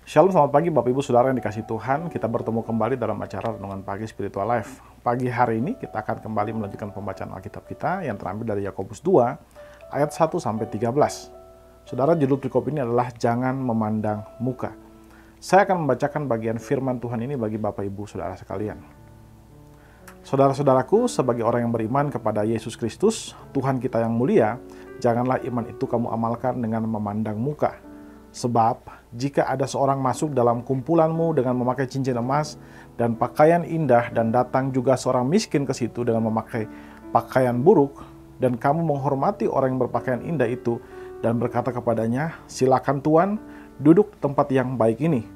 Shalom, selamat pagi Bapak Ibu Saudara yang dikasihi Tuhan. Kita bertemu kembali dalam acara Renungan Pagi Spiritual Life. Pagi hari ini kita akan kembali melanjutkan pembacaan Alkitab kita yang terambil dari Yakobus 2 ayat 1 sampai 13. Saudara, judul perikop ini adalah Jangan Memandang Muka. Saya akan membacakan bagian firman Tuhan ini bagi Bapak Ibu Saudara sekalian. Saudara-saudaraku, sebagai orang yang beriman kepada Yesus Kristus, Tuhan kita yang mulia, janganlah iman itu kamu amalkan dengan memandang muka. Sebab, jika ada seorang masuk dalam kumpulanmu dengan memakai cincin emas dan pakaian indah, dan datang juga seorang miskin ke situ dengan memakai pakaian buruk, dan kamu menghormati orang yang berpakaian indah itu, dan berkata kepadanya, "Silakan Tuan, duduk di tempat yang baik ini."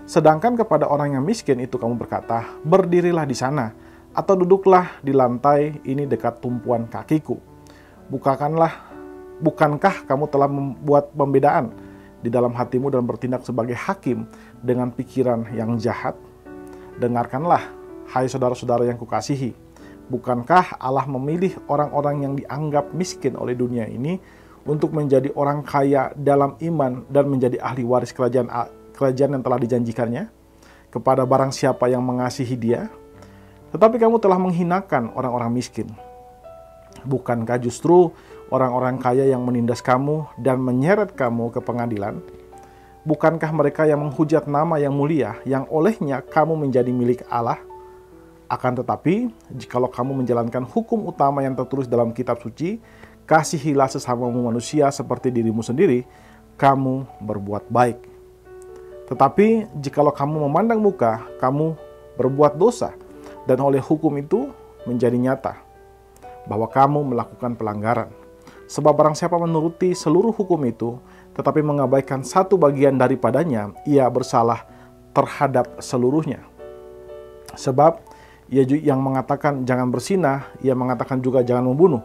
Sedangkan kepada orang yang miskin itu kamu berkata, "Berdirilah di sana, atau duduklah di lantai ini dekat tumpuan kakiku." Bukankah kamu telah membuat pembedaan di dalam hatimu dan bertindak sebagai hakim dengan pikiran yang jahat? Dengarkanlah, hai saudara-saudara yang kukasihi. Bukankah Allah memilih orang-orang yang dianggap miskin oleh dunia ini untuk menjadi orang kaya dalam iman dan menjadi ahli waris kerajaan yang telah dijanjikannya kepada barang siapa yang mengasihi Dia? Tetapi kamu telah menghinakan orang-orang miskin. Bukankah justru orang-orang kaya yang menindas kamu dan menyeret kamu ke pengadilan? Bukankah mereka yang menghujat nama yang mulia, yang olehnya kamu menjadi milik Allah? Akan tetapi, jikalau kamu menjalankan hukum utama yang tertulis dalam kitab suci, kasihilah sesamamu manusia seperti dirimu sendiri, kamu berbuat baik. Tetapi, jikalau kamu memandang muka, kamu berbuat dosa, dan oleh hukum itu menjadi nyata bahwa kamu melakukan pelanggaran. Sebab barang siapa menuruti seluruh hukum itu, tetapi mengabaikan satu bagian daripadanya, ia bersalah terhadap seluruhnya. Sebab ia yang mengatakan jangan berzinah, ia mengatakan juga jangan membunuh.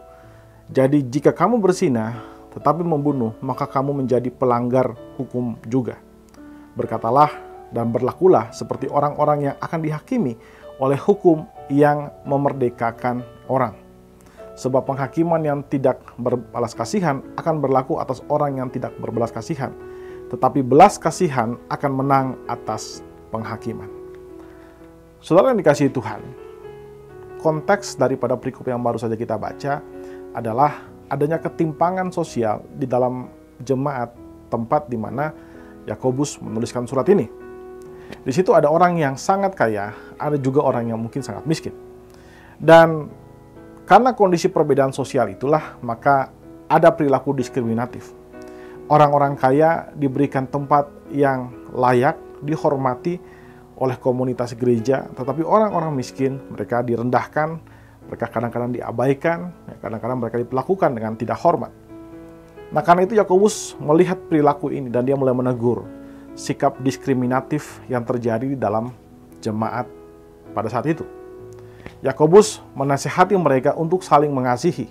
Jadi jika kamu berzinah tetapi membunuh, maka kamu menjadi pelanggar hukum juga. Berkatalah dan berlakulah seperti orang-orang yang akan dihakimi oleh hukum yang memerdekakan orang. Sebab penghakiman yang tidak berbelas kasihan akan berlaku atas orang yang tidak berbelas kasihan. Tetapi belas kasihan akan menang atas penghakiman. Saudara yang dikasihi Tuhan, konteks daripada perikop yang baru saja kita baca adalah adanya ketimpangan sosial di dalam jemaat tempat di mana Yakobus menuliskan surat ini. Di situ ada orang yang sangat kaya, ada juga orang yang mungkin sangat miskin. Dan karena kondisi perbedaan sosial itulah, maka ada perilaku diskriminatif. Orang-orang kaya diberikan tempat yang layak, dihormati oleh komunitas gereja, tetapi orang-orang miskin, mereka direndahkan, mereka kadang-kadang diabaikan, kadang-kadang mereka diperlakukan dengan tidak hormat. Nah, karena itu Yakobus melihat perilaku ini dan dia mulai menegur sikap diskriminatif yang terjadi di dalam jemaat pada saat itu. Yakobus menasihati mereka untuk saling mengasihi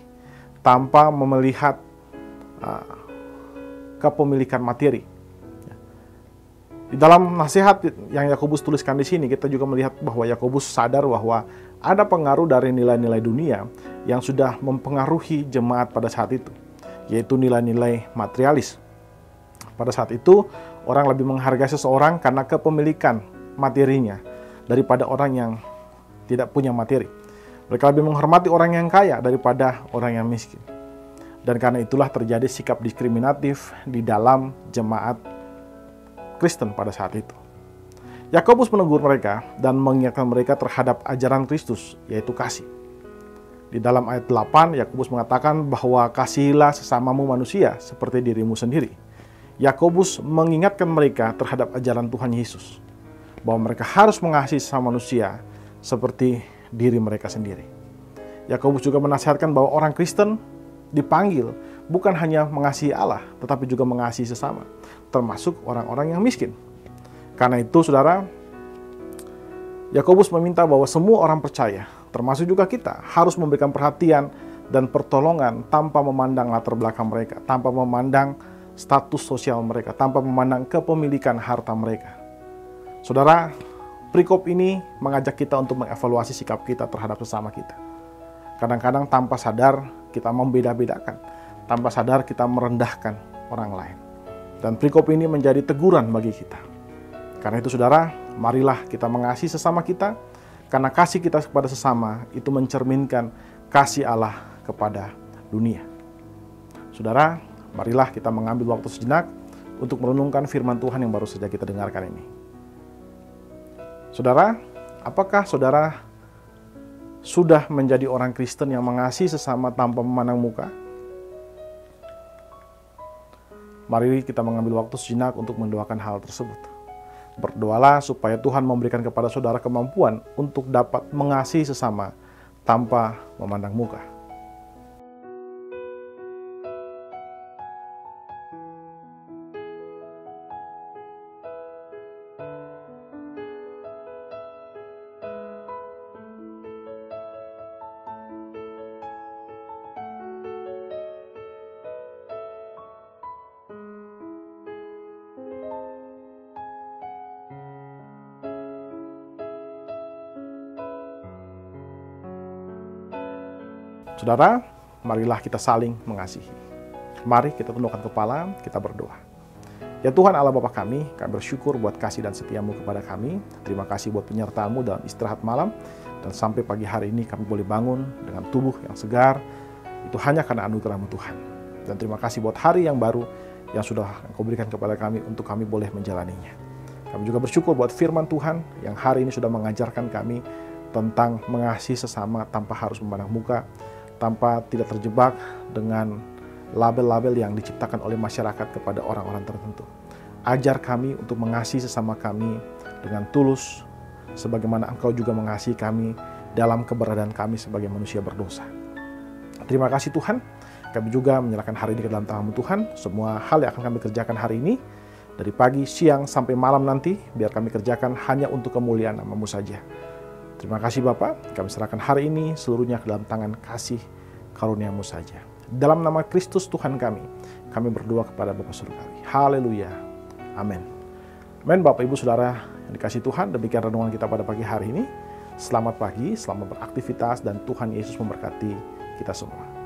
tanpa melihat kepemilikan materi. Di dalam nasihat yang Yakobus tuliskan di sini, kita juga melihat bahwa Yakobus sadar bahwa ada pengaruh dari nilai-nilai dunia yang sudah mempengaruhi jemaat pada saat itu, yaitu nilai-nilai materialis. Pada saat itu, orang lebih menghargai seseorang karena kepemilikan materinya daripada orang yang tidak punya materi. Mereka lebih menghormati orang yang kaya daripada orang yang miskin. Dan karena itulah terjadi sikap diskriminatif di dalam jemaat Kristen pada saat itu. Yakobus menegur mereka dan mengingatkan mereka terhadap ajaran Kristus, yaitu kasih. Di dalam ayat 8, Yakobus mengatakan bahwa kasihilah sesamamu manusia seperti dirimu sendiri. Yakobus mengingatkan mereka terhadap ajaran Tuhan Yesus, bahwa mereka harus mengasihi sesama manusia seperti diri mereka sendiri. Yakobus juga menasihatkan bahwa orang Kristen dipanggil bukan hanya mengasihi Allah, tetapi juga mengasihi sesama, termasuk orang-orang yang miskin. Karena itu, saudara, Yakobus meminta bahwa semua orang percaya, termasuk juga kita, harus memberikan perhatian dan pertolongan tanpa memandang latar belakang mereka, tanpa memandang status sosial mereka, tanpa memandang kepemilikan harta mereka. Saudara, perikop ini mengajak kita untuk mengevaluasi sikap kita terhadap sesama kita. Kadang-kadang tanpa sadar kita membeda-bedakan, tanpa sadar kita merendahkan orang lain. Dan perikop ini menjadi teguran bagi kita. Karena itu saudara, marilah kita mengasihi sesama kita, karena kasih kita kepada sesama itu mencerminkan kasih Allah kepada dunia. Saudara, marilah kita mengambil waktu sejenak untuk merenungkan firman Tuhan yang baru saja kita dengarkan ini. Saudara, apakah saudara sudah menjadi orang Kristen yang mengasihi sesama tanpa memandang muka? Mari kita mengambil waktu sejenak untuk mendoakan hal tersebut. Berdoalah supaya Tuhan memberikan kepada saudara kemampuan untuk dapat mengasihi sesama tanpa memandang muka. Saudara, marilah kita saling mengasihi. Mari kita tundukkan kepala, kita berdoa. Ya Tuhan Allah Bapa kami bersyukur buat kasih dan setia-Mu kepada kami. Terima kasih buat penyertaan-Mu dalam istirahat malam. Dan sampai pagi hari ini kami boleh bangun dengan tubuh yang segar. Itu hanya karena anugerah-Mu Tuhan. Dan terima kasih buat hari yang baru yang sudah Engkau berikan kepada kami untuk kami boleh menjalaninya. Kami juga bersyukur buat firman Tuhan yang hari ini sudah mengajarkan kami tentang mengasihi sesama tanpa harus memandang muka, tanpa tidak terjebak dengan label-label yang diciptakan oleh masyarakat kepada orang-orang tertentu. Ajar kami untuk mengasihi sesama kami dengan tulus, sebagaimana Engkau juga mengasihi kami dalam keberadaan kami sebagai manusia berdosa. Terima kasih Tuhan, kami juga menyerahkan hari ini ke dalam tangan-Mu Tuhan. Semua hal yang akan kami kerjakan hari ini, dari pagi, siang, sampai malam nanti, biar kami kerjakan hanya untuk kemuliaan nama-Mu saja. Terima kasih Bapak, kami serahkan hari ini seluruhnya ke dalam tangan kasih karunia-Mu saja. Dalam nama Kristus Tuhan kami berdoa kepada Bapa Surgawi. Haleluya. Amin. Amin Bapak Ibu Saudara yang dikasihi Tuhan, demikian renungan kita pada pagi hari ini. Selamat pagi, selamat beraktivitas, dan Tuhan Yesus memberkati kita semua.